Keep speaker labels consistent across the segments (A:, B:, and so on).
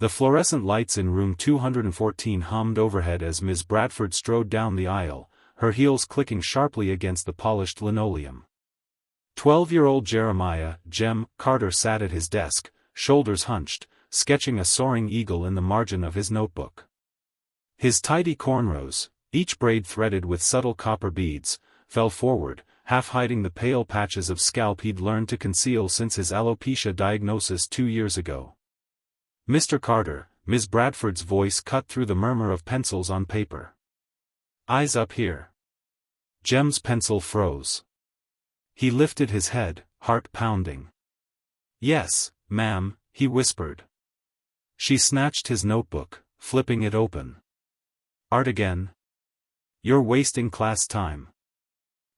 A: The fluorescent lights in room 214 hummed overhead as Ms. Bradford strode down the aisle, her heels clicking sharply against the polished linoleum. 12-year-old Jeremiah Jem Carter sat at his desk, shoulders hunched, sketching a soaring eagle in the margin of his notebook. His tidy cornrows, each braid threaded with subtle copper beads, fell forward, half hiding the pale patches of scalp he'd learned to conceal since his alopecia diagnosis 2 years ago. "Mr. Carter," Ms. Bradford's voice cut through the murmur of pencils on paper. "Eyes up here." Jem's pencil froze. He lifted his head, heart pounding. "Yes, ma'am," he whispered. She snatched his notebook, flipping it open. "Art again? You're wasting class time."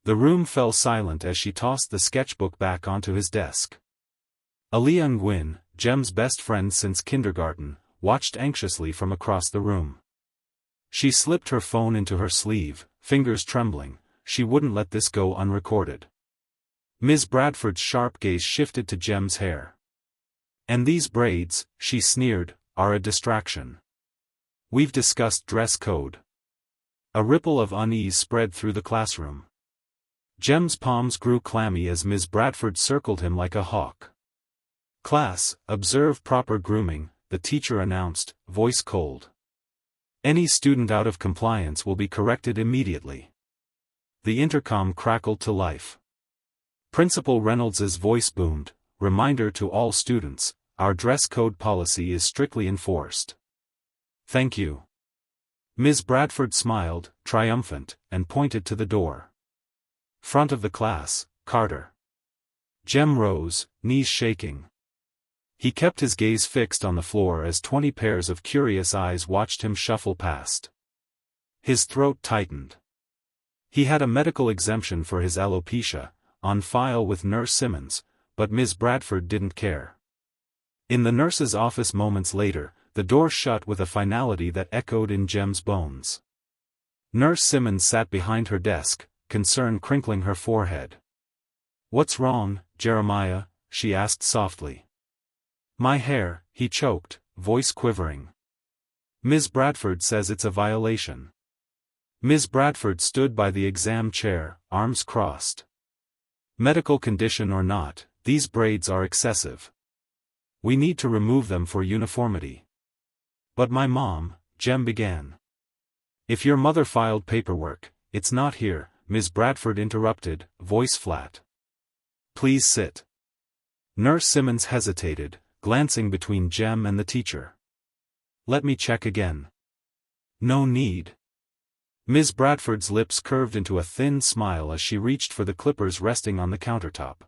A: The room fell silent as she tossed the sketchbook back onto his desk. Aaliyah Nguyen, Jem's best friend since kindergarten, watched anxiously from across the room. She slipped her phone into her sleeve, fingers trembling. She wouldn't let this go unrecorded. Ms. Bradford's sharp gaze shifted to Jem's hair. "And these braids," she sneered, "are a distraction. We've discussed dress code." A ripple of unease spread through the classroom. Jem's palms grew clammy as Ms. Bradford circled him like a hawk. "Class, observe proper grooming," the teacher announced, voice cold. "Any student out of compliance will be corrected immediately." The intercom crackled to life. Principal Reynolds's voice boomed, "Reminder to all students, our dress code policy is strictly enforced." "Thank you." Ms. Bradford smiled, triumphant, and pointed to the door. "Front of the class, Carter." Jem rose, knees shaking. He kept his gaze fixed on the floor as 20 pairs of curious eyes watched him shuffle past. His throat tightened. He had a medical exemption for his alopecia, on file with Nurse Simmons, but Ms. Bradford didn't care. In the nurse's office moments later, the door shut with a finality that echoed in Jem's bones. Nurse Simmons sat behind her desk, concern crinkling her forehead. "What's wrong, Jeremiah?" she asked softly. "My hair," he choked, voice quivering. "Ms. Bradford says it's a violation." Ms. Bradford stood by the exam chair, arms crossed. "Medical condition or not, these braids are excessive. We need to remove them for uniformity." "But my mom," Jem began. "If your mother filed paperwork, it's not here," Ms. Bradford interrupted, voice flat. "Please sit." Nurse Simmons hesitated, glancing between Jem and the teacher. "Let me check again." "No need." Ms. Bradford's lips curved into a thin smile as she reached for the clippers resting on the countertop.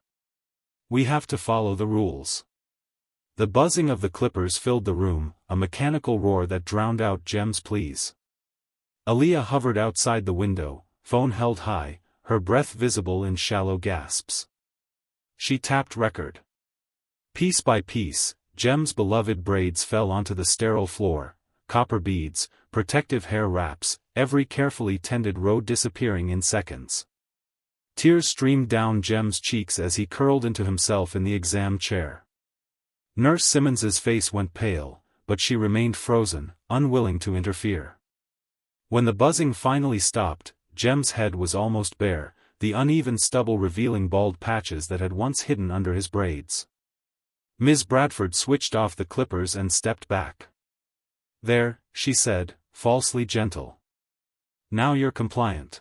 A: "We have to follow the rules." The buzzing of the clippers filled the room, a mechanical roar that drowned out Jem's pleas. Aaliyah hovered outside the window, phone held high, her breath visible in shallow gasps. She tapped record. Piece by piece, Jem's beloved braids fell onto the sterile floor, copper beads, protective hair wraps, every carefully tended row disappearing in seconds. Tears streamed down Jem's cheeks as he curled into himself in the exam chair. Nurse Simmons's face went pale, but she remained frozen, unwilling to interfere. When the buzzing finally stopped, Jem's head was almost bare, the uneven stubble revealing bald patches that had once hidden under his braids. Ms. Bradford switched off the clippers and stepped back. "There," she said, falsely gentle. "Now you're compliant."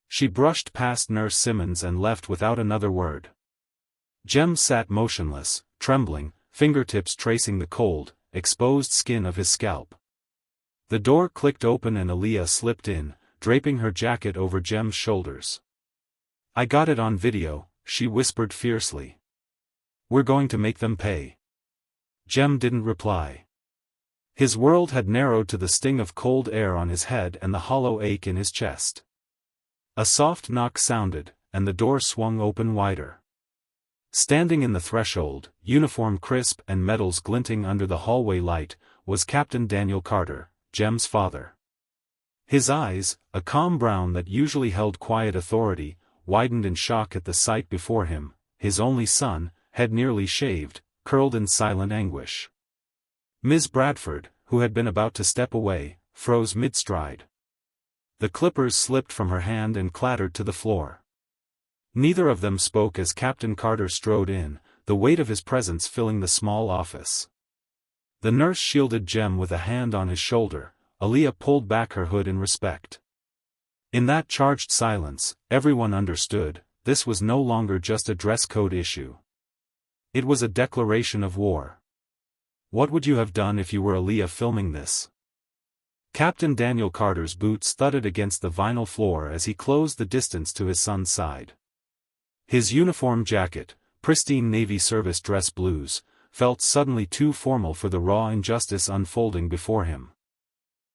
A: She brushed past Nurse Simmons and left without another word. Jem sat motionless, trembling, fingertips tracing the cold, exposed skin of his scalp. The door clicked open and Aaliyah slipped in, draping her jacket over Jem's shoulders. "I got it on video," she whispered fiercely. "We're going to make them pay." Jem didn't reply. His world had narrowed to the sting of cold air on his head and the hollow ache in his chest. A soft knock sounded, and the door swung open wider. Standing in the threshold, uniform crisp and medals glinting under the hallway light, was Captain Daniel Carter, Jem's father. His eyes, a calm brown that usually held quiet authority, widened in shock at the sight before him. His only son, head nearly shaved, curled in silent anguish. Ms. Bradford, who had been about to step away, froze mid-stride. The clippers slipped from her hand and clattered to the floor. Neither of them spoke as Captain Carter strode in, the weight of his presence filling the small office. The nurse shielded Jem with a hand on his shoulder. Aaliyah pulled back her hood in respect. In that charged silence, everyone understood, this was no longer just a dress code issue. It was a declaration of war. What would you have done if you were Aaliyah filming this? Captain Daniel Carter's boots thudded against the vinyl floor as he closed the distance to his son's side. His uniform jacket, pristine Navy service dress blues, felt suddenly too formal for the raw injustice unfolding before him.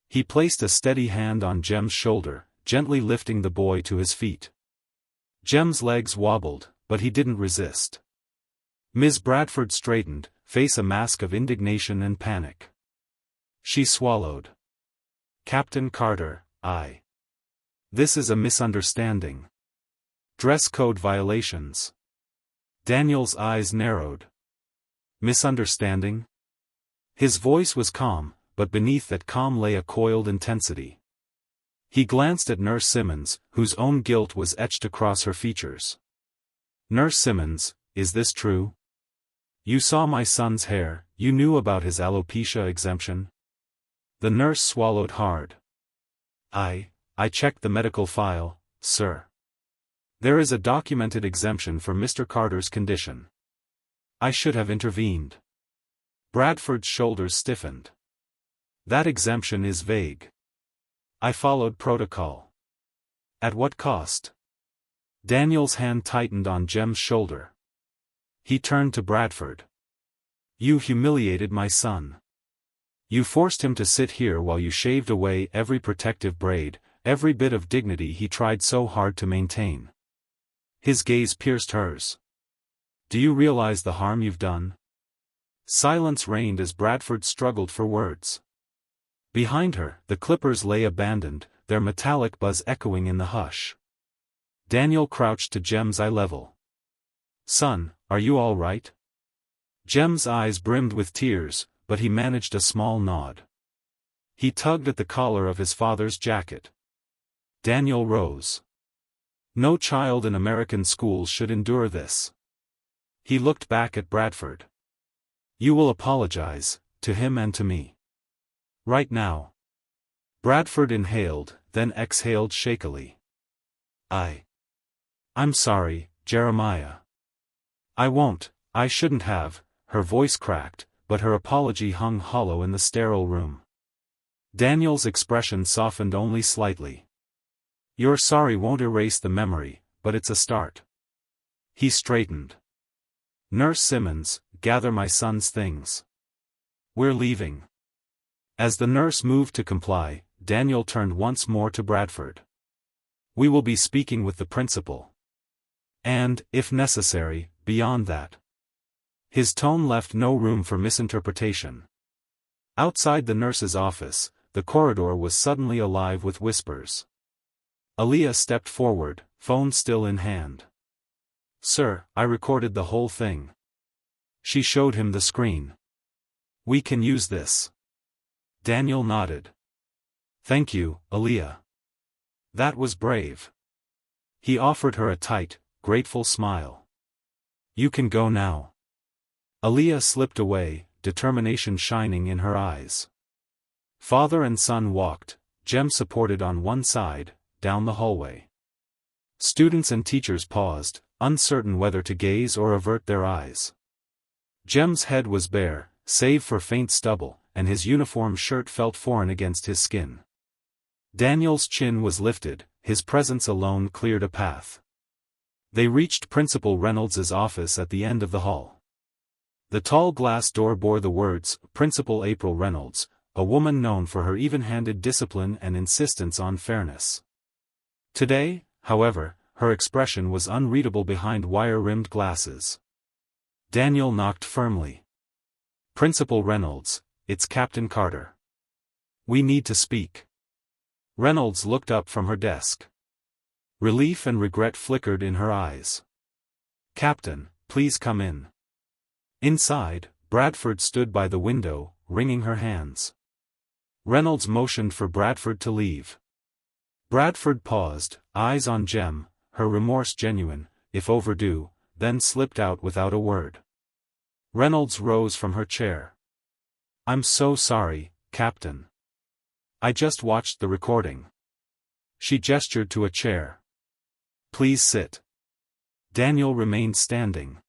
A: He placed a steady hand on Jem's shoulder, gently lifting the boy to his feet. Jem's legs wobbled, but he didn't resist. Ms. Bradford straightened, face a mask of indignation and panic. She swallowed. Captain Carter, This is a misunderstanding. Dress code violations. Daniel's eyes narrowed. Misunderstanding? His voice was calm, but beneath that calm lay a coiled intensity. He glanced at Nurse Simmons, whose own guilt was etched across her features. Nurse Simmons, is this true? You saw my son's hair, you knew about his alopecia exemption? The nurse swallowed hard. I checked the medical file, sir. There is a documented exemption for Mr. Carter's condition. I should have intervened. Bradford's shoulders stiffened. That exemption is vague. I followed protocol. At what cost? Daniel's hand tightened on Jem's shoulder. He turned to Bradford. You humiliated my son. You forced him to sit here while you shaved away every protective braid, every bit of dignity he tried so hard to maintain. His gaze pierced hers. Do you realize the harm you've done? Silence reigned as Bradford struggled for words. Behind her, the clippers lay abandoned, their metallic buzz echoing in the hush. Daniel crouched to Jem's eye level. Son, are you all right? Jem's eyes brimmed with tears, but he managed a small nod. He tugged at the collar of his father's jacket. Daniel rose. No child in American schools should endure this. He looked back at Bradford. You will apologize, to him and to me. Right now. Bradford inhaled, then exhaled shakily. I'm sorry, Jeremiah. I won't, I shouldn't have, her voice cracked, but her apology hung hollow in the sterile room. Daniel's expression softened only slightly. Your sorry won't erase the memory, but it's a start. He straightened. Nurse Simmons, gather my son's things. We're leaving. As the nurse moved to comply, Daniel turned once more to Bradford. We will be speaking with the principal. And, if necessary, beyond that. His tone left no room for misinterpretation. Outside the nurse's office, the corridor was suddenly alive with whispers. Aaliyah stepped forward, phone still in hand. Sir, I recorded the whole thing. She showed him the screen. We can use this. Daniel nodded. Thank you, Aaliyah. That was brave. He offered her a tight, grateful smile. You can go now. Aaliyah slipped away, determination shining in her eyes. Father and son walked, Jem supported on one side, down the hallway. Students and teachers paused, uncertain whether to gaze or avert their eyes. Jem's head was bare, save for faint stubble, and his uniform shirt felt foreign against his skin. Daniel's chin was lifted, his presence alone cleared a path. They reached Principal Reynolds's office at the end of the hall. The tall glass door bore the words, Principal April Reynolds, a woman known for her even-handed discipline and insistence on fairness. Today, however, her expression was unreadable behind wire-rimmed glasses. Daniel knocked firmly. Principal Reynolds, it's Captain Carter. We need to speak. Reynolds looked up from her desk. Relief and regret flickered in her eyes. Captain, please come in. Inside, Bradford stood by the window, wringing her hands. Reynolds motioned for Bradford to leave. Bradford paused, eyes on Jem, her remorse genuine, if overdue, then slipped out without a word. Reynolds rose from her chair. "I'm so sorry, Captain. I just watched the recording." She gestured to a chair. "Please sit." Daniel remained standing.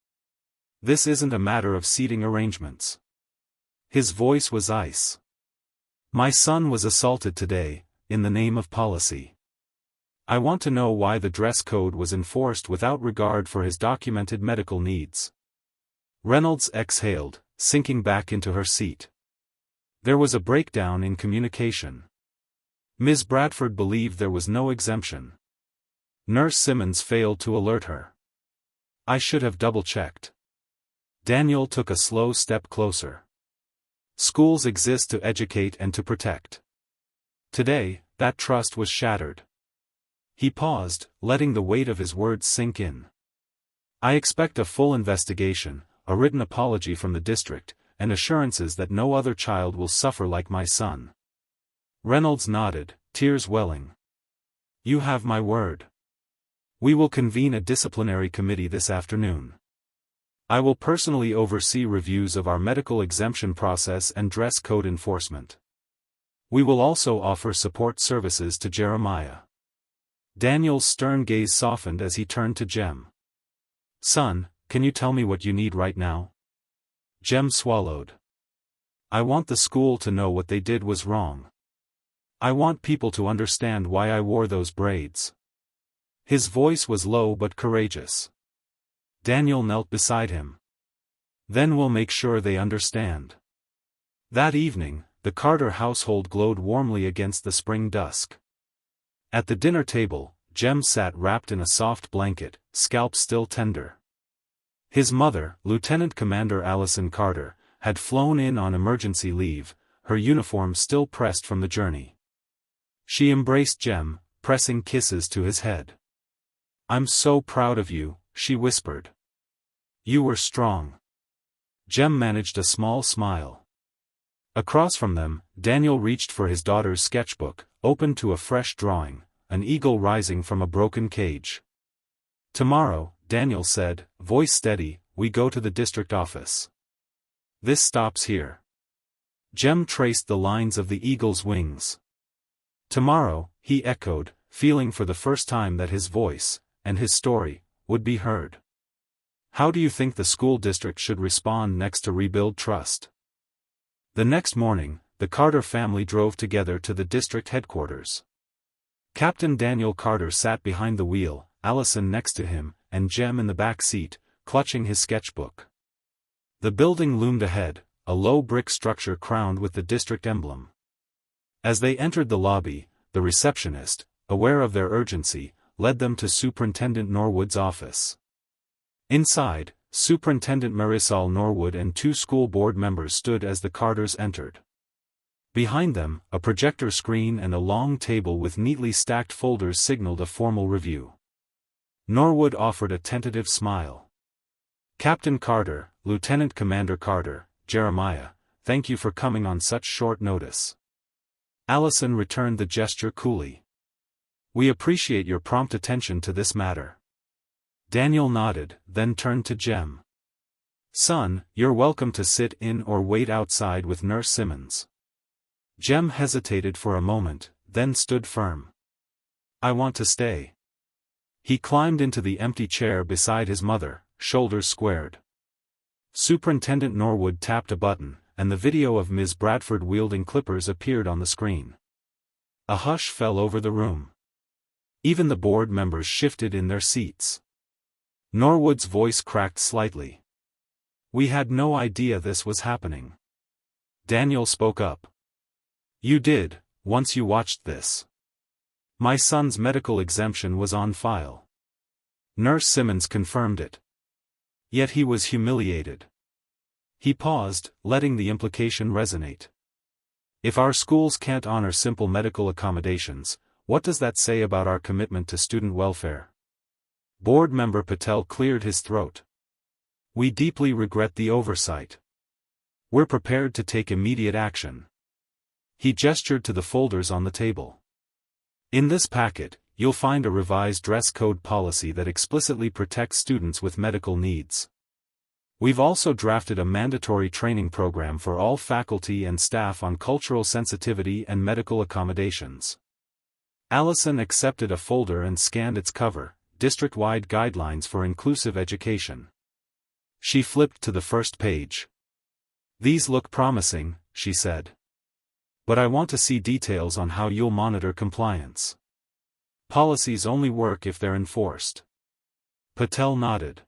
A: "This isn't a matter of seating arrangements." His voice was ice. "My son was assaulted today, in the name of policy. I want to know why the dress code was enforced without regard for his documented medical needs." Reynolds exhaled, sinking back into her seat. There was a breakdown in communication. Ms. Bradford believed there was no exemption. Nurse Simmons failed to alert her. "I should have double-checked." Daniel took a slow step closer. "Schools exist to educate and to protect. Today, that trust was shattered." He paused, letting the weight of his words sink in. "I expect a full investigation, a written apology from the district, and assurances that no other child will suffer like my son." Reynolds nodded, tears welling. "You have my word. We will convene a disciplinary committee this afternoon. I will personally oversee reviews of our medical exemption process and dress code enforcement. We will also offer support services to Jeremiah." Daniel's stern gaze softened as he turned to Jem. "Son, can you tell me what you need right now?" Jem swallowed. "I want the school to know what they did was wrong. I want people to understand why I wore those braids." His voice was low but courageous. Daniel knelt beside him. "Then we'll make sure they understand." That evening, the Carter household glowed warmly against the spring dusk. At the dinner table, Jem sat wrapped in a soft blanket, scalp still tender. His mother, Lieutenant Commander Allison Carter, had flown in on emergency leave, her uniform still pressed from the journey. She embraced Jem, pressing kisses to his head. "I'm so proud of you," she whispered. "You were strong." Jem managed a small smile. Across from them, Daniel reached for his daughter's sketchbook, opened to a fresh drawing, an eagle rising from a broken cage. "Tomorrow," Daniel said, voice steady, "we go to the district office. This stops here." Jem traced the lines of the eagle's wings. "Tomorrow," he echoed, feeling for the first time that his voice, and his story, would be heard. "How do you think the school district should respond next to rebuild trust?" The next morning, the Carter family drove together to the district headquarters. Captain Daniel Carter sat behind the wheel, Allison next to him, and Jem in the back seat, clutching his sketchbook. The building loomed ahead, a low brick structure crowned with the district emblem. As they entered the lobby, the receptionist, aware of their urgency, led them to Superintendent Norwood's office. Inside, Superintendent Marisol Norwood and two school board members stood as the Carters entered. Behind them, a projector screen and a long table with neatly stacked folders signaled a formal review. Norwood offered a tentative smile. "Captain Carter, Lieutenant Commander Carter, Jeremiah, thank you for coming on such short notice." Allison returned the gesture coolly. "We appreciate your prompt attention to this matter." Daniel nodded, then turned to Jem. "Son, you're welcome to sit in or wait outside with Nurse Simmons." Jem hesitated for a moment, then stood firm. "I want to stay." He climbed into the empty chair beside his mother, shoulders squared. Superintendent Norwood tapped a button, and the video of Ms. Bradford wielding clippers appeared on the screen. A hush fell over the room. Even the board members shifted in their seats. Norwood's voice cracked slightly. "We had no idea this was happening." Daniel spoke up. "You did, once you watched this. My son's medical exemption was on file. Nurse Simmons confirmed it. Yet he was humiliated." He paused, letting the implication resonate. "If our schools can't honor simple medical accommodations, what does that say about our commitment to student welfare?" Board member Patel cleared his throat. "We deeply regret the oversight. We're prepared to take immediate action. He gestured to the folders on the table. In this packet, you'll find a revised dress code policy that explicitly protects students with medical needs. We've also drafted a mandatory training program for all faculty and staff on cultural sensitivity and medical accommodations. Allison accepted a folder and scanned its cover, District-wide Guidelines for Inclusive Education. She flipped to the first page. These look promising, she said. But I want to see details on how you'll monitor compliance. Policies only work if they're enforced. Patel nodded.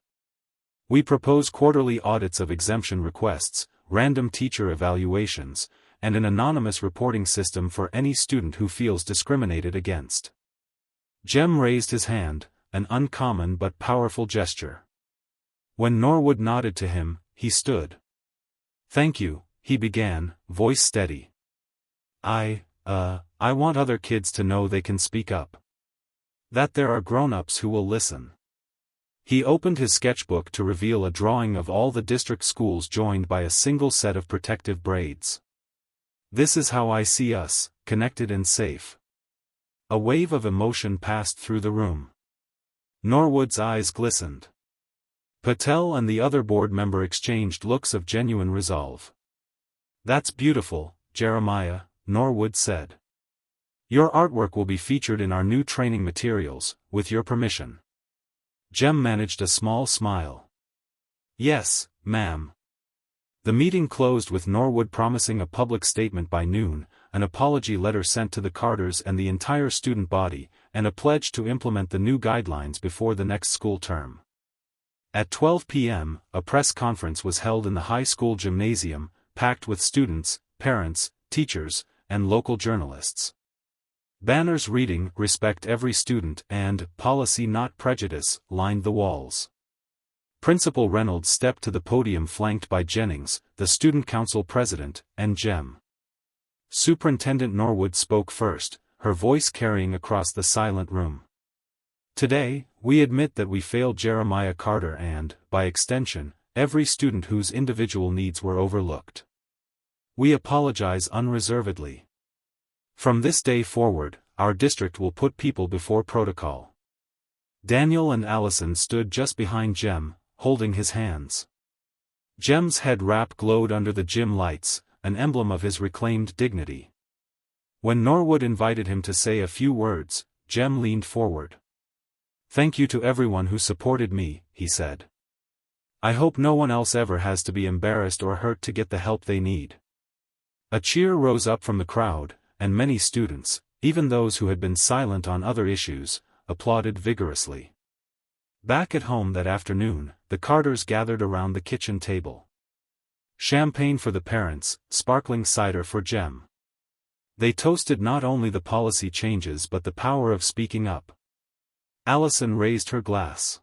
A: We propose quarterly audits of exemption requests, random teacher evaluations, and an anonymous reporting system for any student who feels discriminated against. Jem raised his hand, an uncommon but powerful gesture. When Norwood nodded to him, he stood. Thank you, he began, voice steady. I want other kids to know they can speak up. That there are grown-ups who will listen. He opened his sketchbook to reveal a drawing of all the district schools joined by a single set of protective braids. This is how I see us, connected and safe. A wave of emotion passed through the room. Norwood's eyes glistened. Patel and the other board member exchanged looks of genuine resolve. That's beautiful, Jeremiah, Norwood said. Your artwork will be featured in our new training materials, with your permission. Jem managed a small smile. Yes, ma'am. The meeting closed with Norwood promising a public statement by noon, an apology letter sent to the Carters and the entire student body, and a pledge to implement the new guidelines before the next school term. At 12 p.m., a press conference was held in the high school gymnasium, packed with students, parents, teachers, and local journalists. Banners reading "Respect Every Student" and "Policy Not Prejudice" lined the walls. Principal Reynolds stepped to the podium flanked by Jennings, the student council president, and Jem. Superintendent Norwood spoke first, her voice carrying across the silent room. Today, we admit that we failed Jeremiah Carter and, by extension, every student whose individual needs were overlooked. We apologize unreservedly. From this day forward, our district will put people before protocol. Daniel and Allison stood just behind Jem, holding his hands. Jem's head wrap glowed under the gym lights, an emblem of his reclaimed dignity. When Norwood invited him to say a few words, Jem leaned forward. Thank you to everyone who supported me, he said. I hope no one else ever has to be embarrassed or hurt to get the help they need. A cheer rose up from the crowd, and many students, even those who had been silent on other issues, applauded vigorously. Back at home that afternoon, the Carters gathered around the kitchen table. Champagne for the parents, sparkling cider for Jem. They toasted not only the policy changes but the power of speaking up. Allison raised her glass.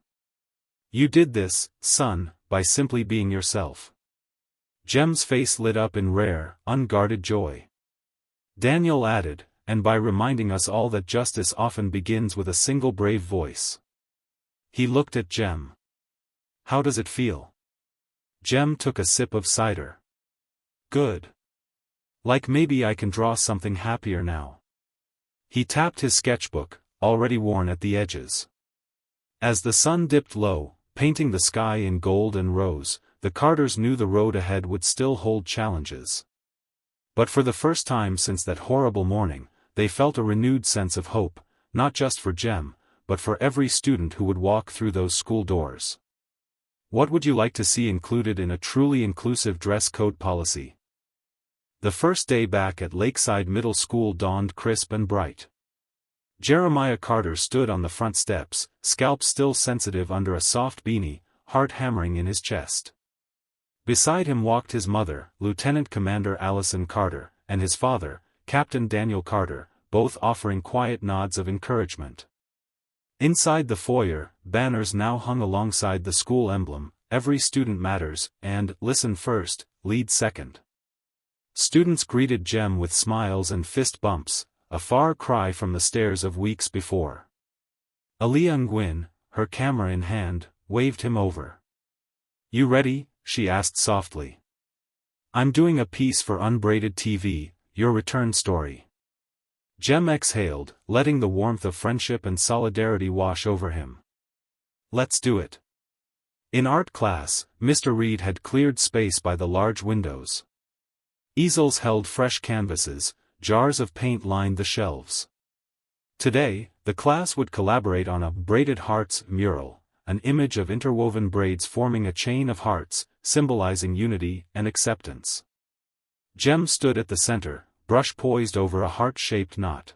A: You did this, son, by simply being yourself. Jem's face lit up in rare, unguarded joy. Daniel added, and by reminding us all that justice often begins with a single brave voice. He looked at Jem. How does it feel? Jem took a sip of cider. Good. Like maybe I can draw something happier now. He tapped his sketchbook, already worn at the edges. As the sun dipped low, painting the sky in gold and rose, the Carters knew the road ahead would still hold challenges. But for the first time since that horrible morning, they felt a renewed sense of hope, not just for Jem, but for every student who would walk through those school doors. What would you like to see included in a truly inclusive dress code policy? The first day back at Lakeside Middle School dawned crisp and bright. Jeremiah Carter stood on the front steps, scalp still sensitive under a soft beanie, heart hammering in his chest. Beside him walked his mother, Lieutenant Commander Allison Carter, and his father, Captain Daniel Carter, both offering quiet nods of encouragement. Inside the foyer, banners now hung alongside the school emblem, "Every Student Matters," and "Listen First, Lead Second." Students greeted Jem with smiles and fist bumps, a far cry from the stares of weeks before. Aaliyah Nguyen, her camera in hand, waved him over. You ready? She asked softly. I'm doing a piece for Unbraided TV, your return story. Jem exhaled, letting the warmth of friendship and solidarity wash over him. Let's do it. In art class, Mr. Reed had cleared space by the large windows. Easels held fresh canvases, jars of paint lined the shelves. Today, the class would collaborate on a Braided Hearts mural, an image of interwoven braids forming a chain of hearts, symbolizing unity and acceptance. Jem stood at the center, brush poised over a heart-shaped knot.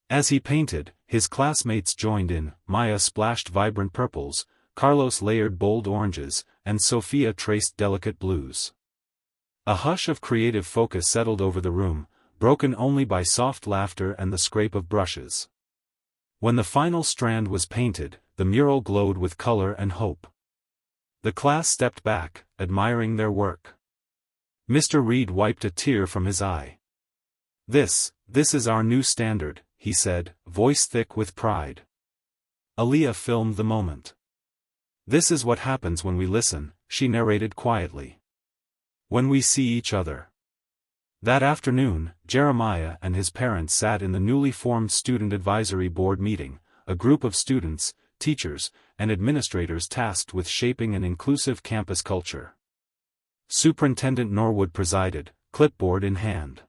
A: As he painted, his classmates joined in. Maya splashed vibrant purples, Carlos layered bold oranges, and Sophia traced delicate blues. A hush of creative focus settled over the room, broken only by soft laughter and the scrape of brushes. When the final strand was painted, the mural glowed with color and hope. The class stepped back, admiring their work. Mr. Reed wiped a tear from his eye. This is our new standard," he said, voice thick with pride. Aaliyah filmed the moment. "This is what happens when we listen," she narrated quietly. "When we see each other." That afternoon, Jeremiah and his parents sat in the newly formed Student Advisory Board meeting, a group of students, teachers, and administrators tasked with shaping an inclusive campus culture. Superintendent Norwood presided, clipboard in hand.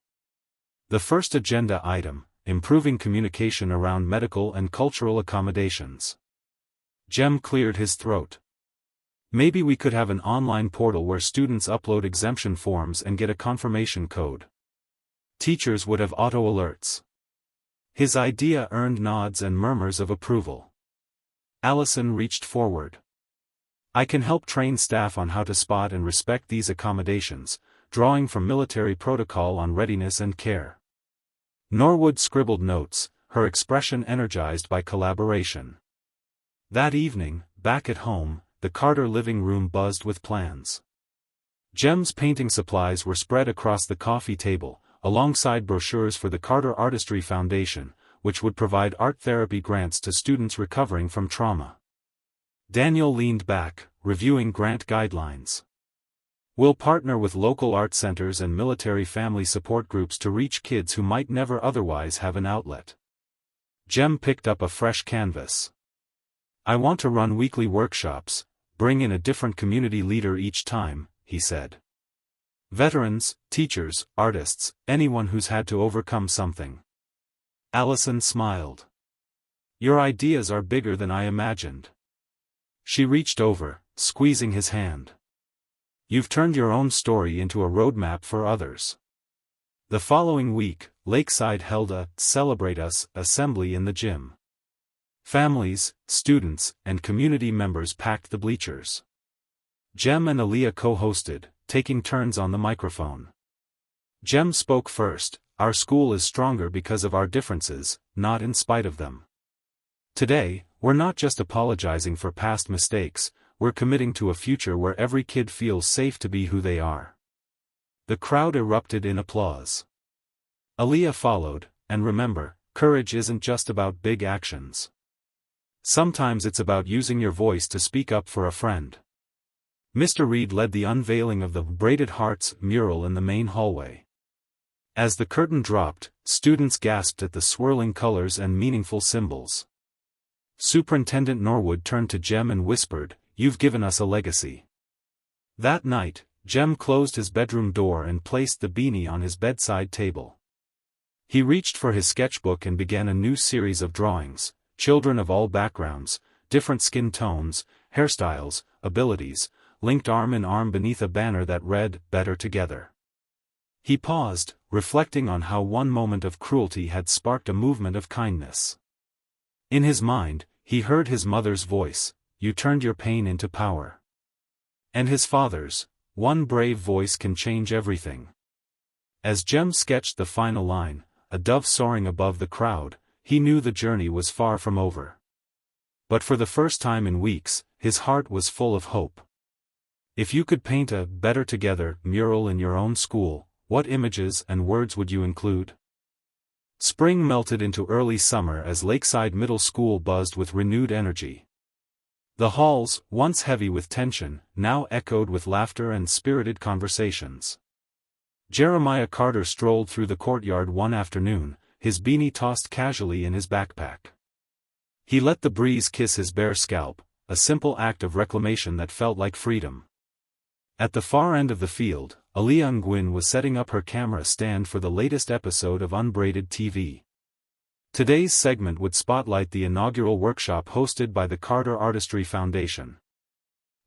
A: The first agenda item, improving communication around medical and cultural accommodations. Jem cleared his throat. "Maybe we could have an online portal where students upload exemption forms and get a confirmation code. Teachers would have auto alerts." His idea earned nods and murmurs of approval. Allison reached forward. "I can help train staff on how to spot and respect these accommodations, drawing from military protocol on readiness and care." Norwood scribbled notes, her expression energized by collaboration. That evening, back at home, the Carter living room buzzed with plans. Jem's painting supplies were spread across the coffee table, alongside brochures for the Carter Artistry Foundation, which would provide art therapy grants to students recovering from trauma. Daniel leaned back, reviewing grant guidelines. "We'll partner with local art centers and military family support groups to reach kids who might never otherwise have an outlet." Jem picked up a fresh canvas. "I want to run weekly workshops, bring in a different community leader each time," he said. "Veterans, teachers, artists, anyone who's had to overcome something." Allison smiled. "Your ideas are bigger than I imagined." She reached over, squeezing his hand. "You've turned your own story into a roadmap for others." The following week, Lakeside held a Celebrate Us assembly in the gym. Families, students, and community members packed the bleachers. Jem and Aaliyah co-hosted, taking turns on the microphone. Jem spoke first. "Our school is stronger because of our differences, not in spite of them. Today, we're not just apologizing for past mistakes, we're committing to a future where every kid feels safe to be who they are." The crowd erupted in applause. Aaliyah followed, "And remember, courage isn't just about big actions. Sometimes it's about using your voice to speak up for a friend." Mr. Reed led the unveiling of the Braided Hearts mural in the main hallway. As the curtain dropped, students gasped at the swirling colors and meaningful symbols. Superintendent Norwood turned to Jem and whispered, "You've given us a legacy." That night, Jem closed his bedroom door and placed the beanie on his bedside table. He reached for his sketchbook and began a new series of drawings. Children of all backgrounds, different skin tones, hairstyles, abilities, linked arm in arm beneath a banner that read, "Better Together." He paused, reflecting on how one moment of cruelty had sparked a movement of kindness. In his mind, he heard his mother's voice, "You turned your pain into power." And his father's, "One brave voice can change everything." As Jem sketched the final line, a dove soaring above the crowd, he knew the journey was far from over. But for the first time in weeks, his heart was full of hope. If you could paint a Better Together mural in your own school, what images and words would you include? Spring melted into early summer as Lakeside Middle School buzzed with renewed energy. The halls, once heavy with tension, now echoed with laughter and spirited conversations. Jeremiah Carter strolled through the courtyard one afternoon, his beanie tossed casually in his backpack. He let the breeze kiss his bare scalp, a simple act of reclamation that felt like freedom. At the far end of the field, Aaliyah Nguyen was setting up her camera stand for the latest episode of Unbraided TV. Today's segment would spotlight the inaugural workshop hosted by the Carter Artistry Foundation.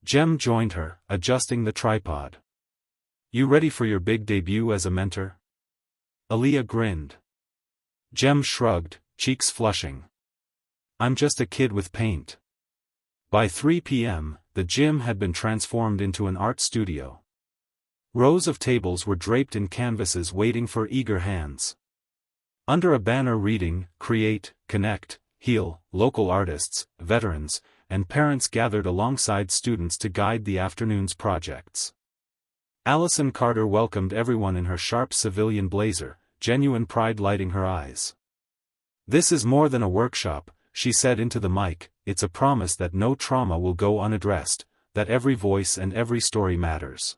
A: Jem joined her, adjusting the tripod. "You ready for your big debut as a mentor?" Aaliyah grinned. Jem shrugged, cheeks flushing. "I'm just a kid with paint." By 3 p.m., the gym had been transformed into an art studio. Rows of tables were draped in canvases waiting for eager hands. Under a banner reading, "Create, Connect, Heal," local artists, veterans, and parents gathered alongside students to guide the afternoon's projects. Allison Carter welcomed everyone in her sharp civilian blazer, genuine pride lighting her eyes. "This is more than a workshop," she said into the mic, "it's a promise that no trauma will go unaddressed, that every voice and every story matters."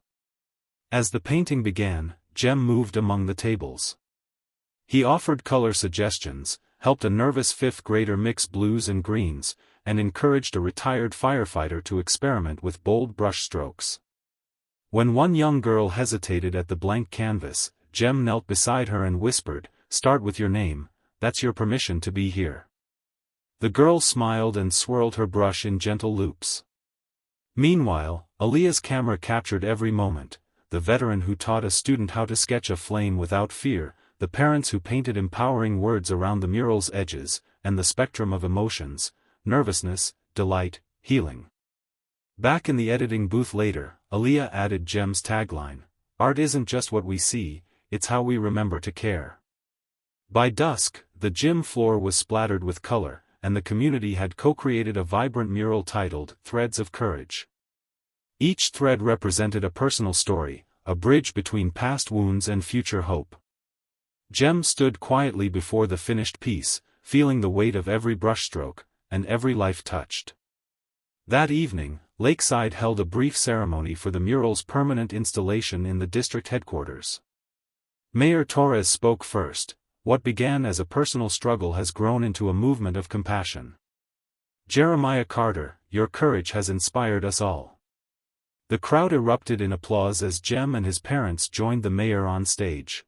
A: As the painting began, Jem moved among the tables. He offered color suggestions, helped a nervous fifth grader mix blues and greens, and encouraged a retired firefighter to experiment with bold brushstrokes. When one young girl hesitated at the blank canvas, Jem knelt beside her and whispered, "Start with your name, that's your permission to be here." The girl smiled and swirled her brush in gentle loops. Meanwhile, Aaliyah's camera captured every moment: the veteran who taught a student how to sketch a flame without fear, the parents who painted empowering words around the mural's edges, and the spectrum of emotions: nervousness, delight, healing. Back in the editing booth later, Aaliyah added Jem's tagline: "Art isn't just what we see, it's how we remember to care." By dusk, the gym floor was splattered with color, and the community had co-created a vibrant mural titled "Threads of Courage." Each thread represented a personal story, a bridge between past wounds and future hope. Jem stood quietly before the finished piece, feeling the weight of every brushstroke, and every life touched. That evening, Lakeside held a brief ceremony for the mural's permanent installation in the district headquarters. Mayor Torres spoke first. "What began as a personal struggle has grown into a movement of compassion. Jeremiah Carter, your courage has inspired us all." The crowd erupted in applause as Jem and his parents joined the mayor on stage.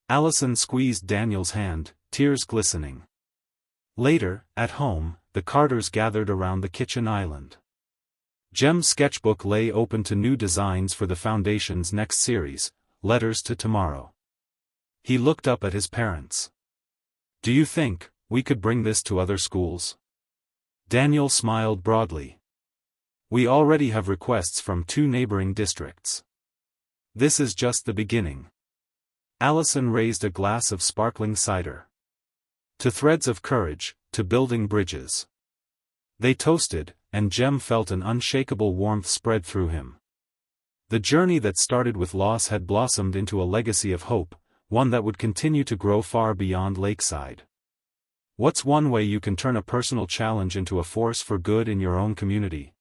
A: Allison squeezed Daniel's hand, tears glistening. Later, at home, the Carters gathered around the kitchen island. Jem's sketchbook lay open to new designs for the foundation's next series, Letters to Tomorrow. He looked up at his parents. "Do you think we could bring this to other schools?" Daniel smiled broadly. "We already have requests from 2 neighboring districts. This is just the beginning." Allison raised a glass of sparkling cider. "To threads of courage, to building bridges." They toasted, and Jem felt an unshakable warmth spread through him. The journey that started with loss had blossomed into a legacy of hope, one that would continue to grow far beyond Lakeside. What's one way you can turn a personal challenge into a force for good in your own community?